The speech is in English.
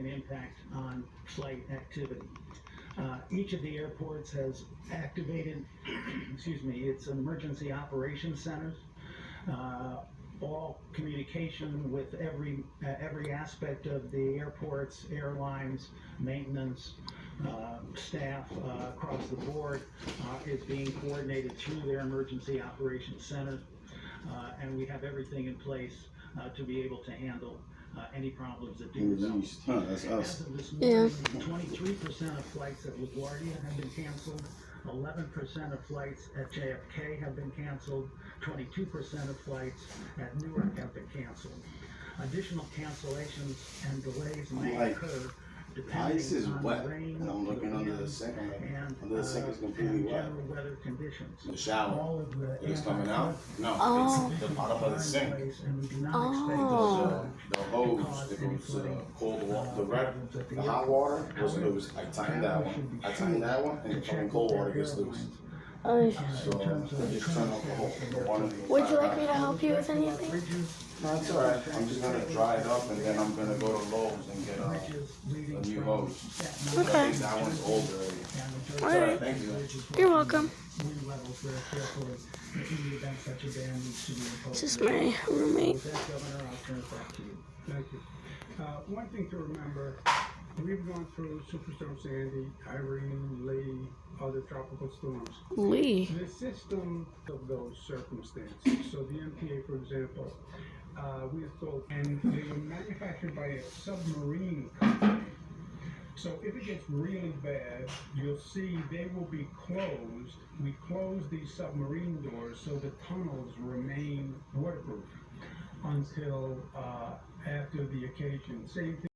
significant impact on flight activity. Each of the airports has activated, excuse me, its emergency operations centers. All communication with every aspect of the airports, airlines, maintenance, staff across the board is being coordinated through their emergency operations center, and we have everything in place to be able to handle any problems that do develop. That's us. As of this morning, 23% of flights at LaGuardia have been canceled, 11% of flights at JFK have been canceled, 22% of flights at Newark have been canceled. Additional cancellations and delays may occur depending on wet, the rain, and I'm looking the under the wind, sink. and Under the sink is completely wet. general weather conditions. The shower. All of the It is coming out? No, Oh. it's the bottom of the sink. And we do not Oh. The hose, it goes cold water. The hot water was loose. I tightened that one. And the fucking cold water gets loose. Oh. So I just turned off the whole one. Would you like me to help you with anything? No, it's alright. I'm just gonna dry it up and then I'm gonna go to Lowe's and get a new hose. Okay. That one's old already. Alright. Thank you. You're welcome. Wind levels very carefully in the event such a ban needs to be imposed. This is my roommate. With that, Governor, I'll turn it back to you. Thank you. One thing to remember, we've gone through Superstorm Sandy, Irene, Lee, other tropical storms. Lee. The system of those circumstances, so the MPA, for example, we have told, and they were manufactured by a submarine company. So if it gets really bad, you'll see they will be closed. We close these submarine doors so the tunnels remain waterproof until after the occasion. Same thing.